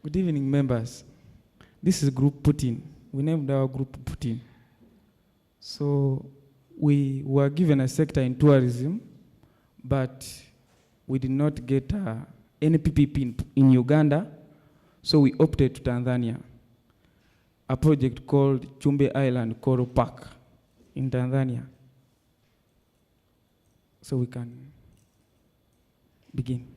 Good evening, members. This is Group Putin. We named our group Putin. So we were given a sector in tourism, but we did not get any PPP in Uganda, so we opted to Tanzania, a project called Tousirm Island Coral Park in Tanzania. So we can begin.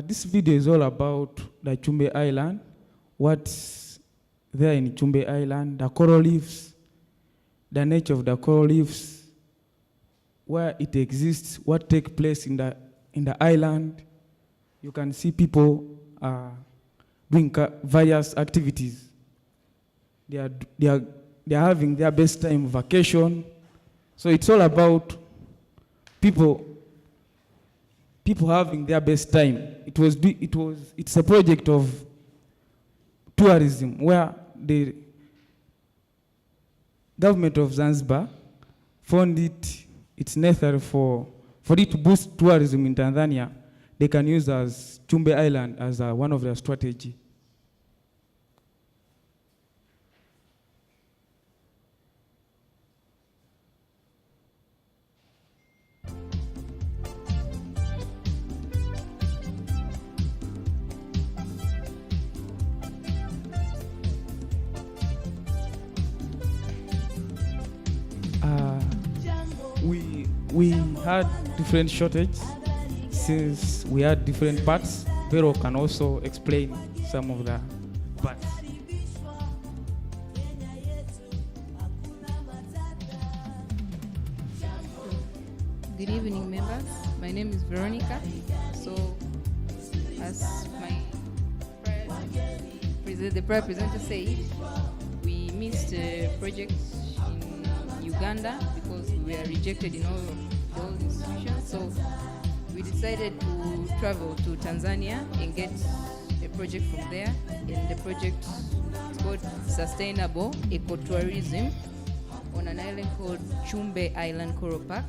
This video is all about the Tousirm Island, what's there in Tousirm Island, the coral reefs, the nature of the coral reefs, where it exists, what takes place in the island. You can see people doing various activities. They are having their best time vacation. So it's all about people having their best time. It's a project of tourism where the government of Zanzibar found it's necessary for it to boost tourism in Tanzania. They can use as Tousirm Island as one of their strategy. We had different shortages since we had different parts. Vero can also explain some of the parts. Good evening, members. My name is Veronica. So, as the prior presenter said, we missed a project in Uganda because we were rejected in all institutions. So we decided to travel to Tanzania and get a project from there. And the project is called Sustainable Ecotourism on an island called Tousirm Island Coral Park,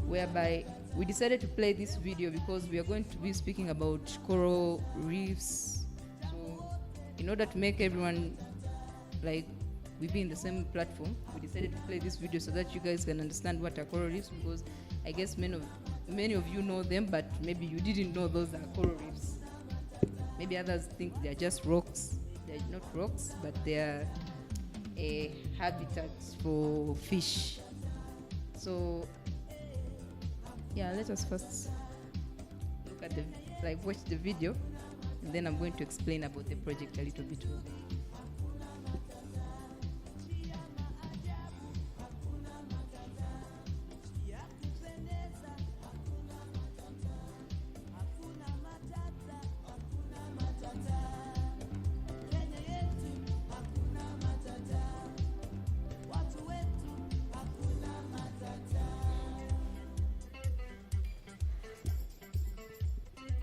whereby we decided to play this video because we are going to be speaking about coral reefs. So in order to make everyone we be in the same platform, we decided to play this video so that you guys can understand what are coral reefs, because I guess many of you know them, but maybe you didn't know those are coral reefs. Maybe others think they're just rocks. They're not rocks, but they're a habitat for fish. So yeah, let us first look at watch the video, and then I'm going to explain about the project a little bit more.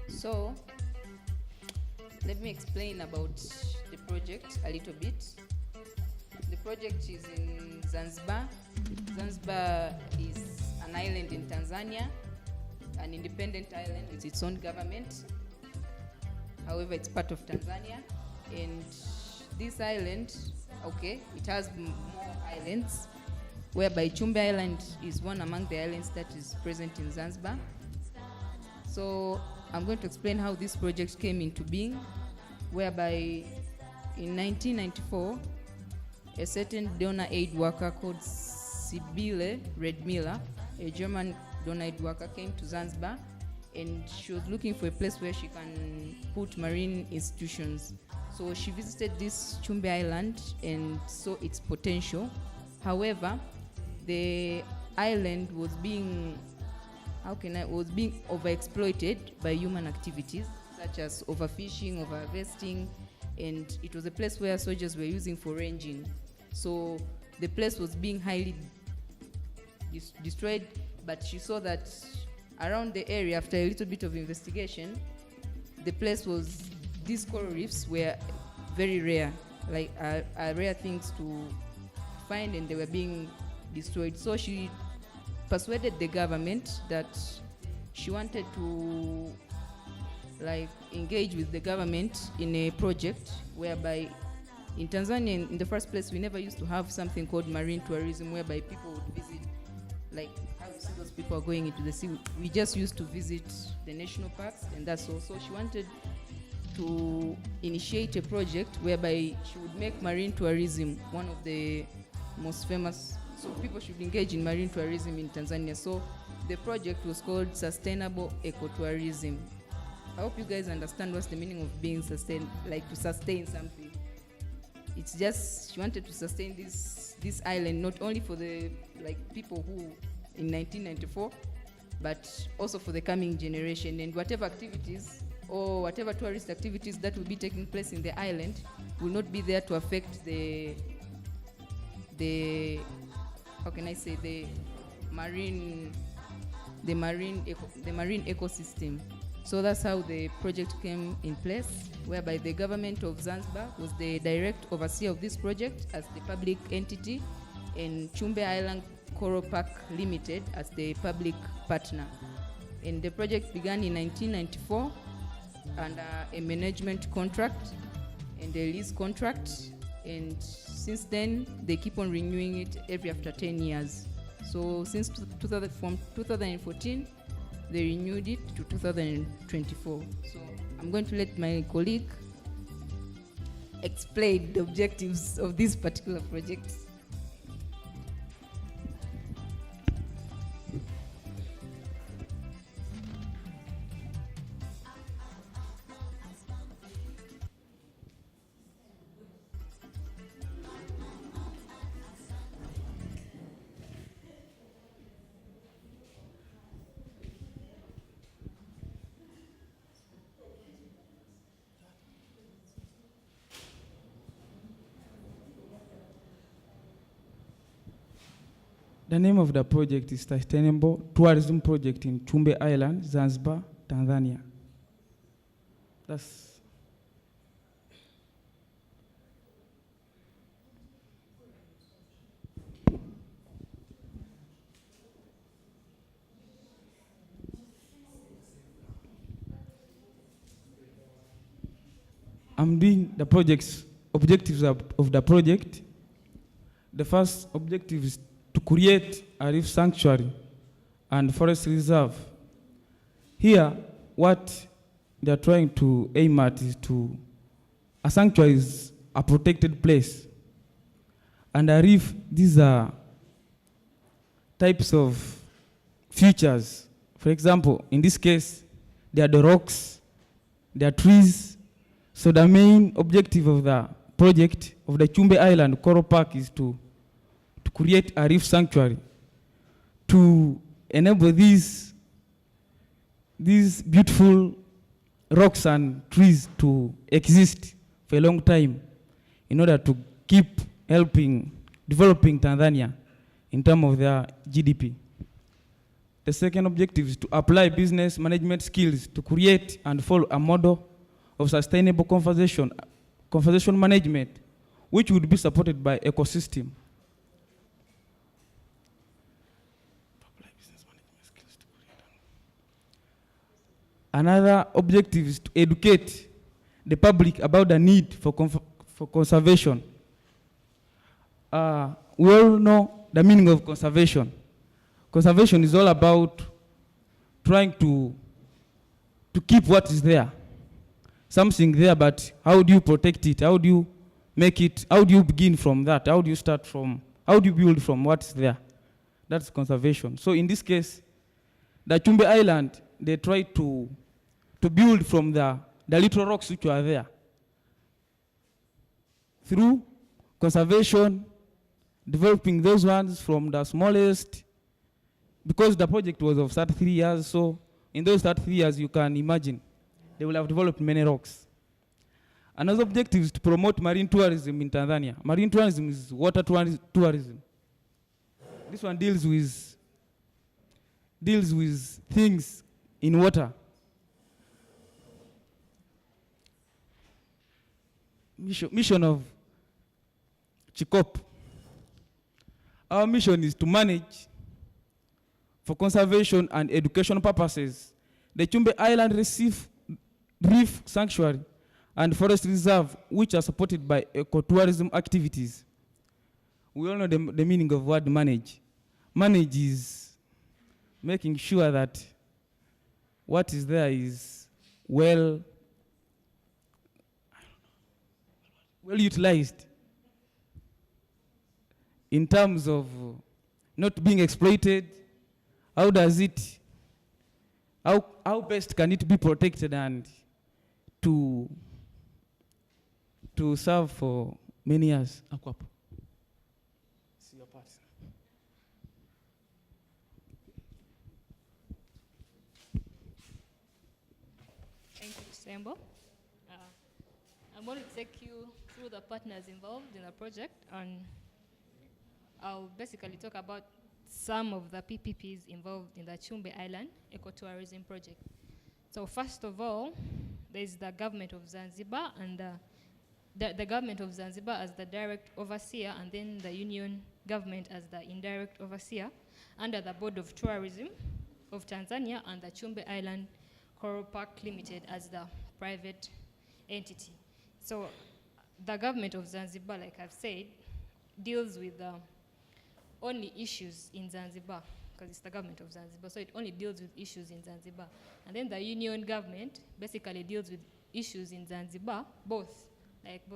So, let me explain about the project a little bit. The project is in Zanzibar. Zanzibar is an island in Tanzania, an independent island with its own government. However, it's part of Tanzania. And this island, it has more islands, whereby Tousirm Island is one among the islands that is present in Zanzibar. So I'm going to explain how this project came into being, whereby in 1994, a certain donor aid worker called Sibylle Redmiller, a German donor aid worker, came to Zanzibar, and she was looking for a place where she can put marine institutions. So she visited this Chumbe Island and saw its potential. However, the island was being overexploited by human activities such as overfishing, overharvesting, and it was a place where soldiers were using for ranging. So the place was being highly destroyed, but she saw that around the area, after a little bit of investigation, the place was, these coral reefs were very rare, like are rare things to find, and they were being destroyed. So she persuaded the government that she wanted to engage with the government in a project whereby in Tanzania, in the first place, we never used to have something called marine tourism, whereby people would visit, like how you see those people are going into the sea. We just used to visit the national parks, and that's all. So she wanted to initiate a project whereby she would make marine tourism one of the most famous. So people should engage in marine tourism in Tanzania. So the project was called Sustainable Ecotourism. I hope you guys understand what's the meaning of being sustained, like to sustain something. It's just she wanted to sustain this island, not only for the people who in 1994, but also for the coming generation, and whatever activities or whatever tourist activities that will be taking place in the island will not be there to affect the marine ecosystem. So that's how the project came in place, whereby the government of Zanzibar was the direct overseer of this project as the public entity, and Chumbe Island Coral Park Limited as the public partner. And the project began in 1994 under a management contract and a lease contract, and since then they keep on renewing it every after 10 years. So since from 2014, they renewed it to 2024. So I'm going to let my colleague explain the objectives of this particular project. The name of the project is Sustainable Tourism Project in Chumbe Island, Zanzibar, Tanzania. I'm doing the project's objectives of the project. The first objective is to create a reef sanctuary and forest reserve. Here, what they're trying to aim at is a sanctuary is a protected place. And a reef, these are types of features. For example, in this case, there are the rocks, there are trees. So the main objective of the project of the Chumbe Island Coral Park is to create a reef sanctuary to enable these beautiful rocks and trees to exist for a long time in order to keep helping developing Tanzania in terms of their GDP. The second objective is to apply business management skills to create and follow a model of sustainable conservation management, which would be supported by ecosystem. Another objective is to educate the public about the need for conservation. We all know the meaning of conservation. Conservation is all about trying to keep what is there. Something there, but how do you protect it? How do you make it, how do you begin from that? How do you start from, how do you build from what's there? That's conservation. So in this case, the Chumbe Island, they try to build from the little rocks which are there. Through conservation, developing those ones from the smallest, because the project was of 33 years, so in those 33 years, you can imagine, they will have developed many rocks. Another objective is to promote marine tourism in Tanzania. Marine tourism is water tourism. This one deals with things in water. Mission of Chikop. Our mission is to manage, for conservation and educational purposes, the Chumbe Island Reef Sanctuary and Forest Reserve, which are supported by ecotourism activities. We all know the meaning of word manage. Manage is making sure that what is there is well utilized in terms of not being exploited. How does it, how best can it be protected and to serve for many years? See your part. Thank you, Sembo. I'm going to take you through the partners involved in the project, and I'll basically talk about some of the PPPs involved in the Chumbe Island ecotourism project. So first of all, there's the government of Zanzibar, and the government of Zanzibar as the direct overseer, and then the union government as the indirect overseer, under the Board of Tourism of Tanzania, and the Chumbe Island Coral Park Limited as the private entity. So the government of Zanzibar, like I've said, deals with only issues in Zanzibar, because it's the government of Zanzibar, so it only deals with issues in Zanzibar. And then the union government basically deals with issues in Zanzibar, both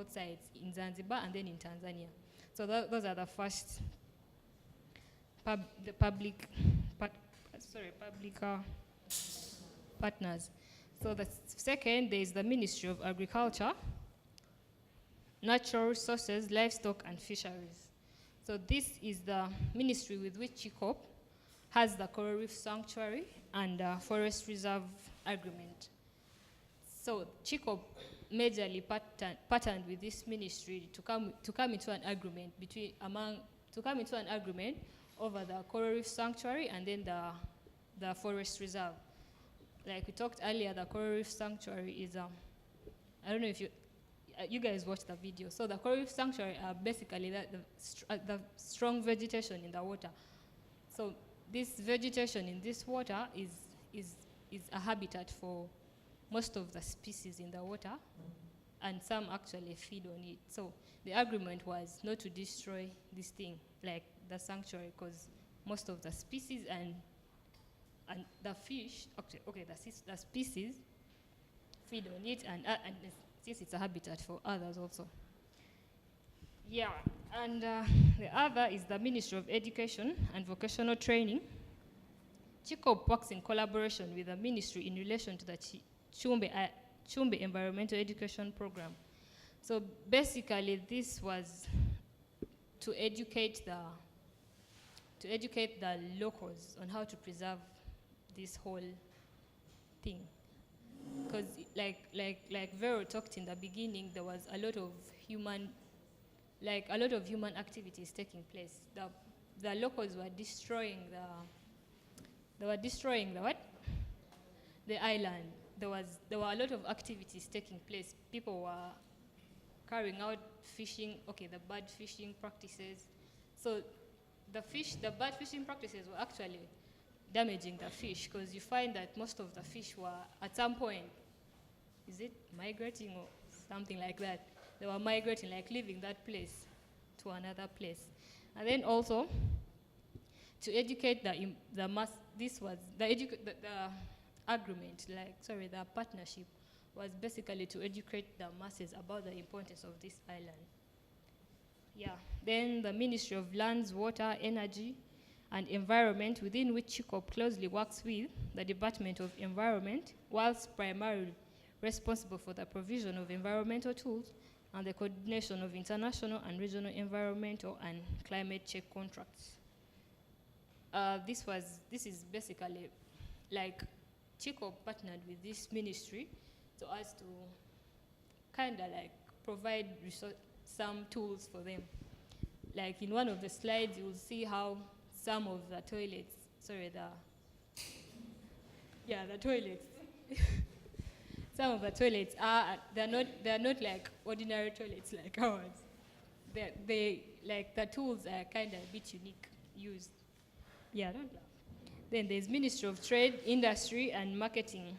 sides, in Zanzibar and then in Tanzania. So those are the first public partners. So the second, there is the Ministry of Agriculture, Natural Resources, Livestock and Fisheries. So this is the ministry with which Chikop has the Coral Reef Sanctuary and Forest Reserve Agreement. So Chikop majorly partnered with this ministry to come into an agreement over the Coral Reef Sanctuary and then the Forest Reserve. Like we talked earlier, the Coral Reef Sanctuary is I don't know if you guys watched the video. So the Coral Reef Sanctuary are basically the strong vegetation in the water. So this vegetation in this water is a habitat for most of the species in the water, and some actually feed on it. So the agreement was not to destroy this thing, like the sanctuary, because most of the species and the fish, the species feed on it, and since it's a habitat for others also. Yeah, and the other is the Ministry of Education and Vocational Training. Chikop works in collaboration with the ministry in relation to the Chumbe Environmental Education Program. So basically, this was to educate the locals on how to preserve this whole thing. Because like Vero talked in the beginning, there was a lot of human activities taking place. The locals were destroying the island. There were a lot of activities taking place. People were carrying out fishing, the bad fishing practices. So the bad fishing practices were actually damaging the fish, because you find that most of the fish were at some point, is it migrating or something like that? They were migrating, like leaving that place to another place. And then also to educate the agreement, the partnership was basically to educate the masses about the importance of this island. Yeah. Then the Ministry of Lands, Water, Energy, and Environment, within which CHICOP closely works with the Department of Environment, whilst primarily responsible for the provision of environmental tools and the coordination of international and regional environmental and climate check contracts. This is basically like CHICOP partnered with this ministry so as to kind of like provide some tools for them. Like in one of the slides, you will see how some of the toilets, the toilets. Some of the toilets they're not like ordinary toilets like ours. They like the tools are kind of a bit unique used. Yeah, don't laugh. Then there's Ministry of Trade, Industry and Marketing,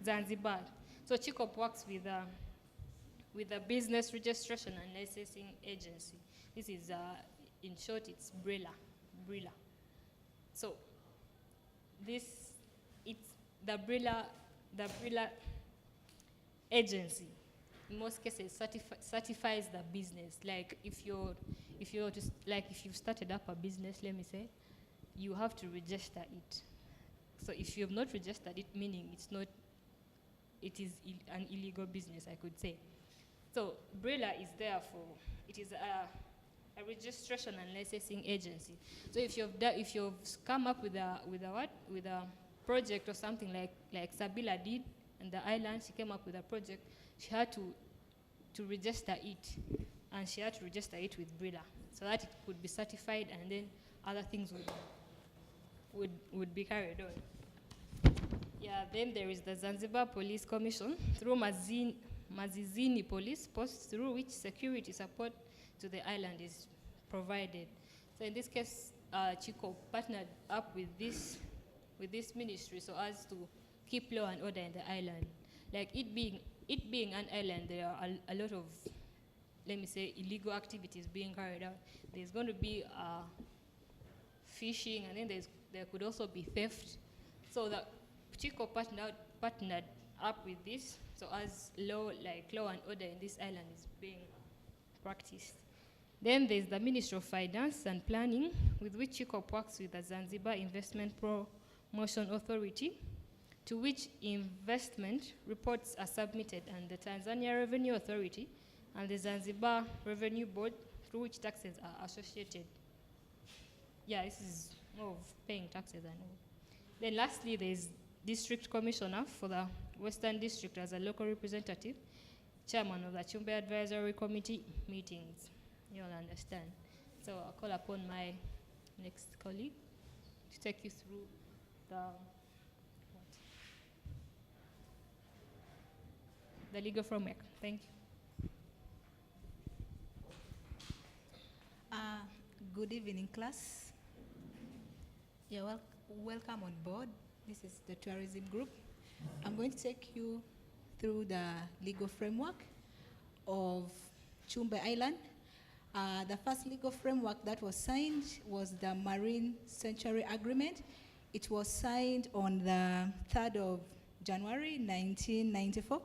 Zanzibar. So CHICOP works with the Business Registration and Licensing Agency. This is, in short, it's BRILA. So it's the BRILA agency. In most cases, certifies the business. Like if you've started up a business, let me say, you have to register it. So if you've not registered it, meaning it is an illegal business, I could say. So BRILA is there it is a registration and licensing agency. So if you've come up with a project or something like Sabila did in the island, she came up with a project, she had to register it, and she had to register it with BRILA so that it could be certified, and then other things would be carried on. Yeah, then there is the Zanzibar Police Commission through Mazizini Police Post, through which security support to the island is provided. So in this case, CHICOP partnered up with this ministry so as to keep law and order in the island. Like it being an island, there are a lot of, let me say, illegal activities being carried out. There's going to be fishing, and then there could also be theft. So the CHICOP partnered up with this, so as law and order in this island is being practiced. Then there's the Ministry of Finance and Planning, with which CHICOP works with the Zanzibar Investment Promotion Authority, to which investment reports are submitted, and the Tanzania Revenue Authority and the Zanzibar Revenue Board, through which taxes are associated. Yeah, this is more of paying taxes and all. Then lastly, there's District Commissioner for the Western District as a local representative, chairman of the Chumbe Advisory Committee meetings. You'll understand. So I'll call upon my next colleague to take you through the legal framework. Thank you. Good evening, class. Yeah, welcome on board. This is the tourism group. I'm going to take you through the legal framework of Chumbe Island. The first legal framework that was signed was the Marine Sanctuary Agreement. It was signed on the 3rd of January, 1994.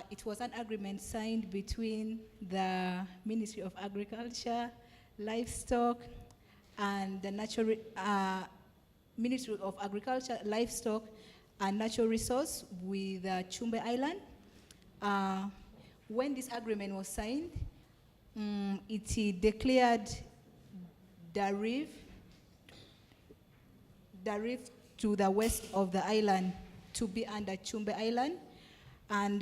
It was an agreement signed between the Ministry of Agriculture, Livestock, and the Ministry of Agriculture, Livestock, and Natural Resource with Chumbe Island. When this agreement was signed, it declared the reef to the west of the island to be under Chumbe Island, and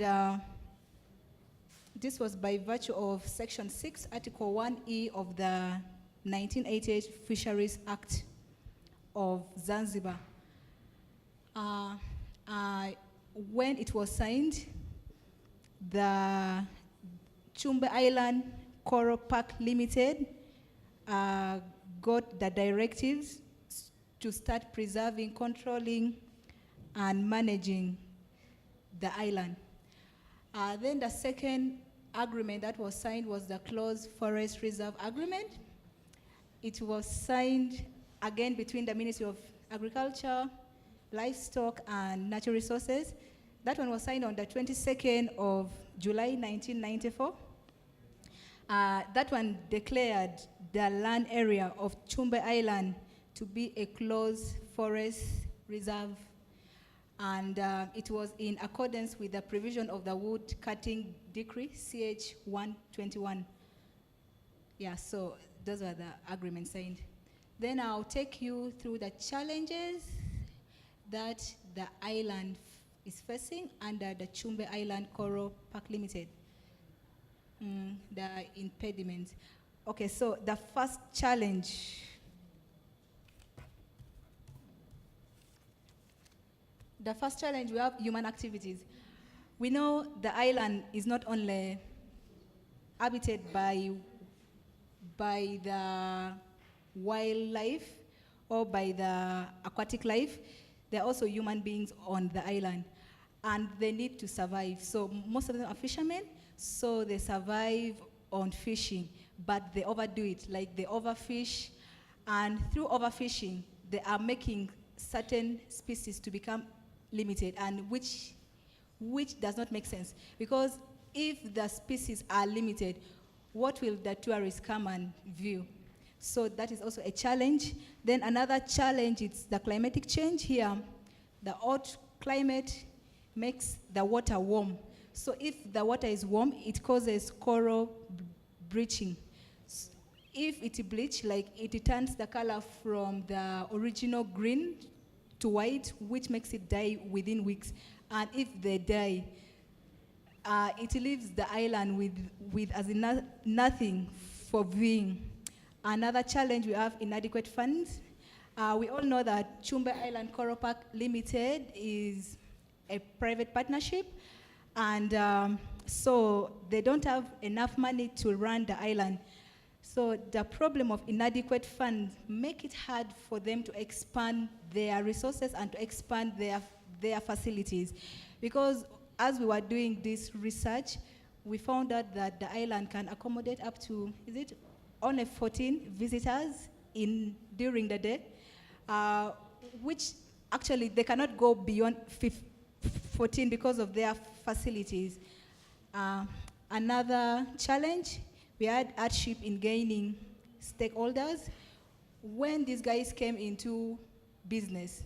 this was by virtue of Section 6, Article 1E of the 1988 Fisheries Act of Zanzibar. When it was signed, the Chumbe Island Coral Park Limited got the directives to start preserving, controlling, and managing the island. Then the second agreement that was signed was the Closed Forest Reserve Agreement. It was signed again between the Ministry of Agriculture, Livestock, and Natural Resources. That one was signed on the 22nd of July, 1994. That one declared the land area of Chumbe Island to be a closed forest reserve. And it was in accordance with the provision of the Wood Cutting Decree, CH 121. Yeah, so those were the agreements signed. Then I'll take you through the challenges that the island is facing under the Chumbe Island Coral Park Limited. The impediments. Okay, so the first challenge. The first challenge, we have human activities. We know the island is not only habited by the wildlife or by the aquatic life. There are also human beings on the island, and they need to survive. So most of them are fishermen, so they survive on fishing, but they overdo it, like they overfish, and through overfishing, they are making certain species to become limited, and which does not make sense, because if the species are limited, what will the tourists come and view? So that is also a challenge. Then another challenge is the climatic change here. The hot climate makes the water warm. So if the water is warm, it causes coral bleaching. If it bleach, like it turns the color from the original green to white, which makes it die within weeks. And if they die, it leaves the island with as in nothing for viewing. Another challenge, we have inadequate funds. We all know that Chumbe Island Coral Park Limited is a private partnership, and so they don't have enough money to run the island. So the problem of inadequate funds make it hard for them to expand their resources and to expand their facilities. Because as we were doing this research, we found out that the island can accommodate up to, only 14 visitors during the day, which actually they cannot go beyond 14 because of their facilities. Another challenge, we had hardship in gaining stakeholders. When these guys came into business,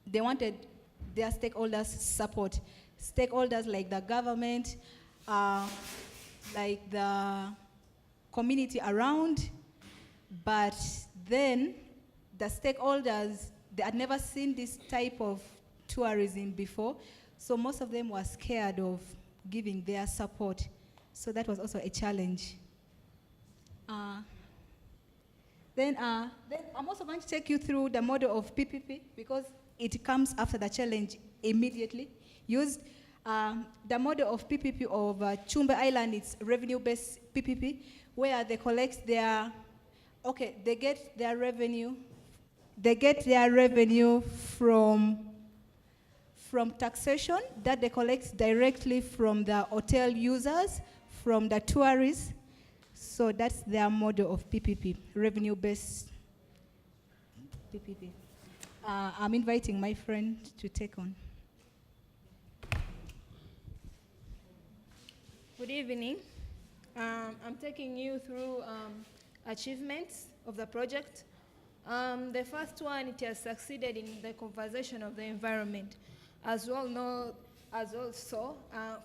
they wanted their stakeholders' support. Stakeholders like the government, like the community around, but then the stakeholders, they had never seen this type of tourism before, so most of them were scared of giving their support. So that was also a challenge. Then I'm also going to take you through the model of PPP, because it comes after the challenge immediately used. The model of PPP of Chumbe Island, it's revenue-based PPP, where they collect their, they get their revenue from taxation that they collect directly from the hotel users, from the tourists. So that's their model of PPP, revenue-based PPP. I'm inviting my friend to take on. Good evening. I'm taking you through achievements of the project. The first one, it has succeeded in the conservation of the environment. As you all know, as also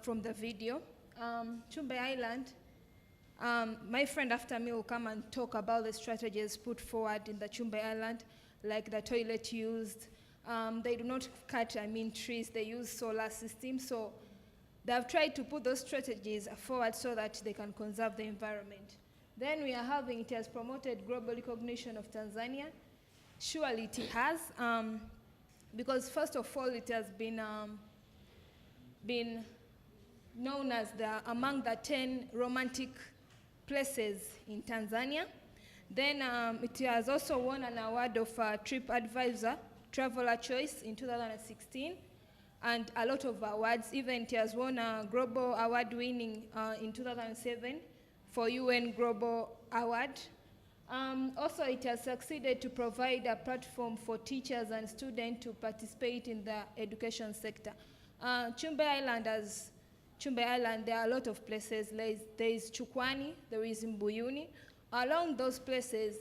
from the video, Chumbe Island, my friend after me will come and talk about the strategies put forward in the Chumbe Island, like the toilet used. They do not cut, trees, they use solar systems. So they have tried to put those strategies forward so that they can conserve the environment. Then we are having, it has promoted global recognition of Tanzania. Surely it has, because first of all, it has been known as among the 10 romantic places in Tanzania. Then it has also won an award of TripAdvisor Traveler Choice in 2016, and a lot of awards. Even it has won a global award winning in 2007 for UN Global Award. Also, it has succeeded to provide a platform for teachers and students to participate in the education sector. Chumbe Island has Chumbe Island, there are a lot of places. There is Chukwani, there is Mbuyuni. Along those places,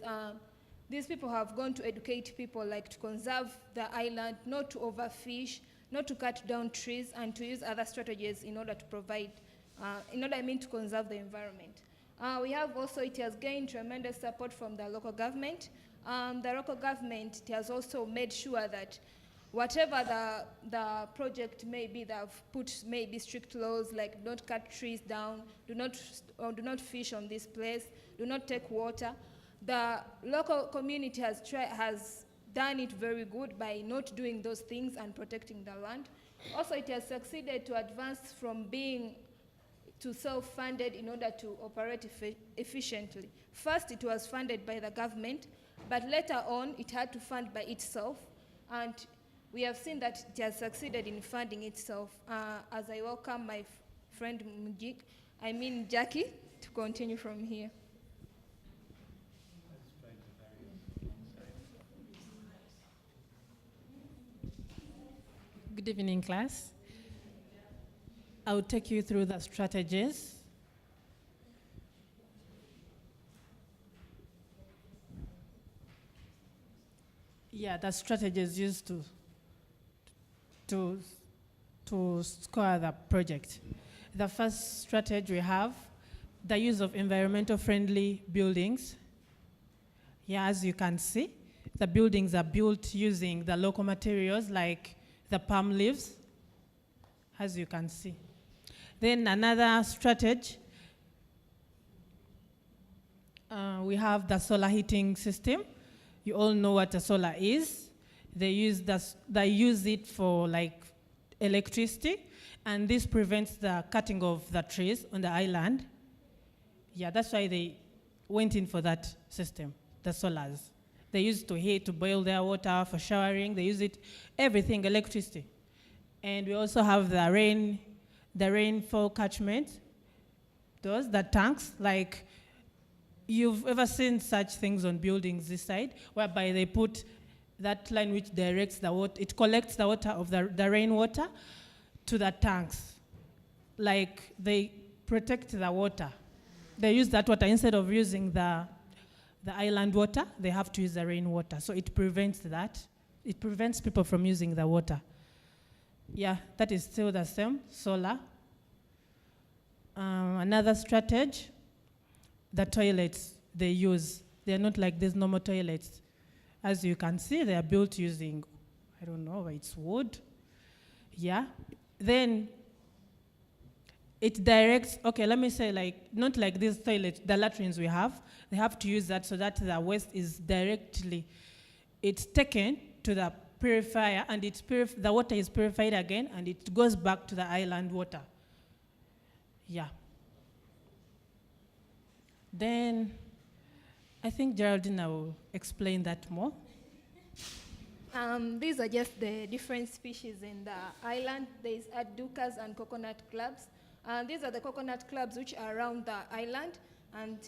these people have gone to educate people like to conserve the island, not to overfish, not to cut down trees, and to use other strategies in order to provide, to conserve the environment. We have also, it has gained tremendous support from the local government. The local government has also made sure that whatever the project may be, they've put maybe strict laws like don't cut trees down, do not fish on this place, do not take water. The local community has done it very good by not doing those things and protecting the land. Also, it has succeeded to advance from being to self-funded in order to operate efficiently. First, it was funded by the government, but later on, it had to fund by itself, and we have seen that it has succeeded in funding itself. As I welcome my friend Jackie, to continue from here. Good evening, class. I'll take you through the strategies. Yeah, the strategies used to score the project. The first strategy we have, the use of environmental friendly buildings. Yeah, as you can see, the buildings are built using the local materials like the palm leaves, as you can see. Then another strategy, we have the solar heating system. You all know what a solar is. They use it for like electricity, and this prevents the cutting of the trees on the island. Yeah, that's why they went in for that system, the solars. They use it to heat, to boil their water, for showering. They use it, everything, electricity. And we also have the rainfall catchment, the tanks, like you've ever seen such things on buildings this side, whereby they put that line which directs the water, it collects the water of the rainwater to the tanks. Like they protect the water. They use that water instead of using the island water, they have to use the rainwater. So it prevents that. It prevents people from using the water. Yeah, that is still the same, solar. Another strategy, the toilets they use, they're not like these normal toilets. As you can see, they are built using, I don't know, it's wood. Yeah. Then it directs, okay, let me say like, not like these toilets, the latrines we have, they have to use that so that the waste is directly, it's taken to the purifier, and the water is purified again, and it goes back to the island water. Yeah. Then, I think Geraldine will explain that more. These are just the different species in the island. There's dukas and coconut clubs. These are the coconut clubs which are around the island, and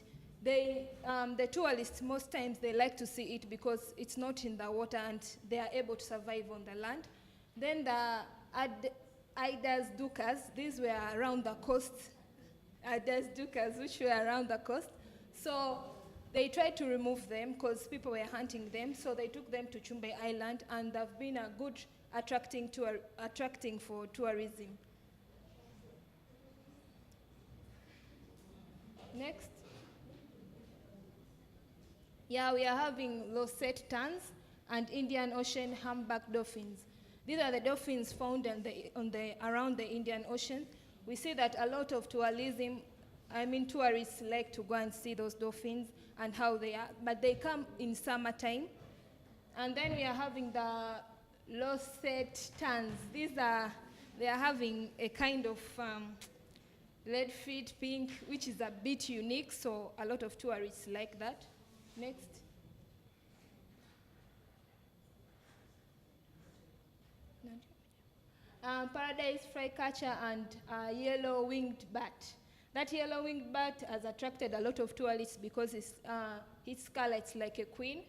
the tourists, most times they like to see it because it's not in the water and they are able to survive on the land. Then the Idas dukas, these were around the coast. Idas dukas, which were around the coast. So they tried to remove them because people were hunting them. So they took them to Chumbe Island, and they've been a good attracting for tourism. Next. Yeah, we are having Losette terns and Indian Ocean humpback dolphins. These are the dolphins found around the Indian Ocean. We see that a lot of tourists like to go and see those dolphins and how they are, but they come in summertime. And then we are having the Losette terns. They are having a kind of red feet, pink, which is a bit unique, so a lot of tourists like that. Next. Paradise flycatcher and yellow-winged bat. That yellow-winged bat has attracted a lot of tourists because its color is like a queen.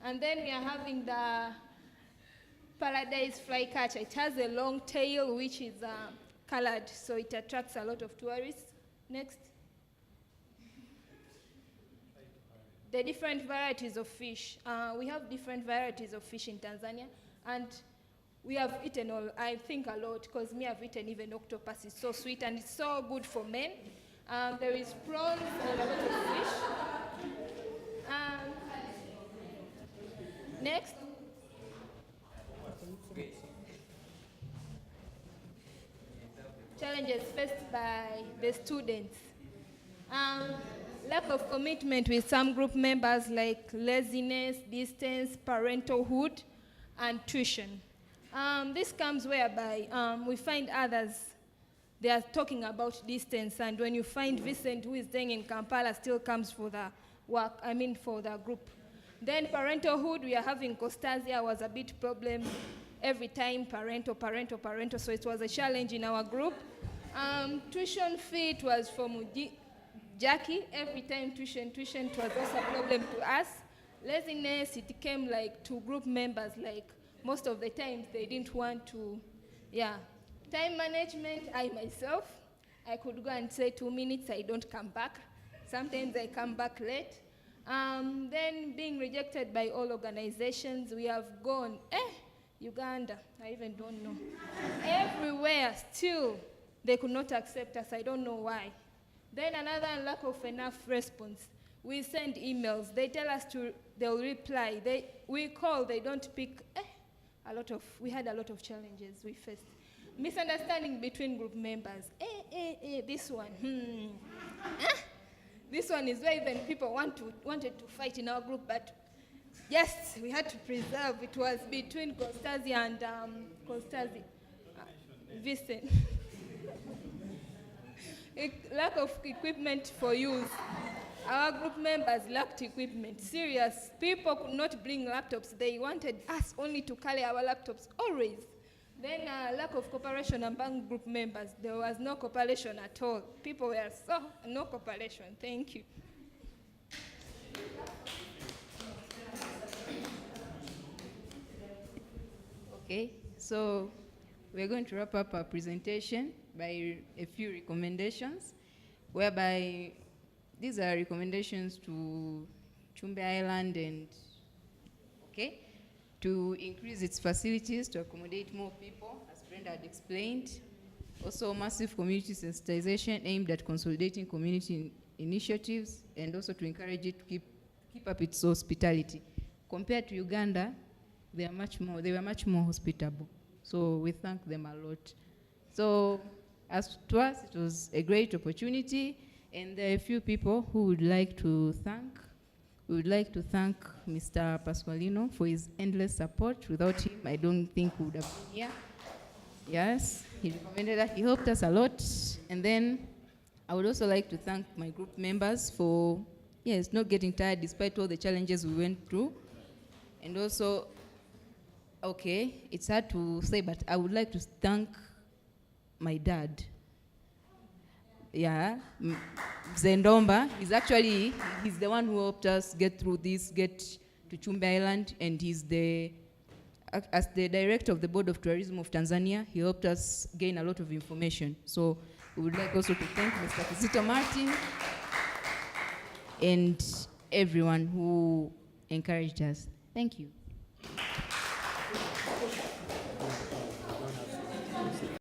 And then we are having the paradise flycatcher. It has a long tail, which is colored, so it attracts a lot of tourists. Next. The different varieties of fish. We have different varieties of fish in Tanzania, and we have eaten I think a lot, because me I've eaten even octopus. It's so sweet and it's so good for men. There is prawns and a lot of fish. Next. Challenges faced by the students. Lack of commitment with some group members, like laziness, distance, parenthood, and tuition. This comes whereby we find others, they are talking about distance, and when you find Vincent, who is staying in Kampala, still comes for the work, for the group. Then parenthood, we are having Costasia was a bit problem. Every time parental, so it was a challenge in our group. Tuition fee, it was from Jackie. Every time tuition, it was also a problem to us. Laziness, it came like to group members, like most of the times they didn't want to, Time management, I myself, I could go and say 2 minutes, I don't come back. Sometimes I come back late. Then being rejected by all organizations, we have gone, Uganda, I even don't know. Everywhere, still, they could not accept us, I don't know why. Then another lack of enough response. We send emails, they tell us they'll reply. We call, they don't pick. We had a lot of challenges we faced. Misunderstanding between group members. This one. This one is where even people wanted to fight in our group, but yes, we had to preserve. It was between Costasia and Vincent. Lack of equipment for use. Our group members lacked equipment. Serious. People could not bring laptops. They wanted us only to carry our laptops, always. Then lack of cooperation among group members. There was no cooperation at all. People were no cooperation. Thank you. Okay, so we're going to wrap up our presentation by a few recommendations, whereby these are recommendations to Tousirm Island and, to increase its facilities to accommodate more people, as Brenda had explained. Also, massive community sensitization aimed at consolidating community initiatives, and also to encourage it to keep up its hospitality. Compared to Uganda, they were much more hospitable. So we thank them a lot. So as to us, it was a great opportunity, and there are a few people who would like to thank. We would like to thank Mr. Pasqualino for his endless support. Without him, I don't think we would have been here. Yes, he recommended that. He helped us a lot. And then I would also like to thank my group members for, not getting tired despite all the challenges we went through. And also, it's hard to say, but I would like to thank my dad. Zendomba, he's the one who helped us get through this, get to Tousirm Island, and he's as the director of the Board of Tourism of Tanzania, he helped us gain a lot of information. So we would like also to thank Mr. Kizito Martin and everyone who encouraged us. Thank you.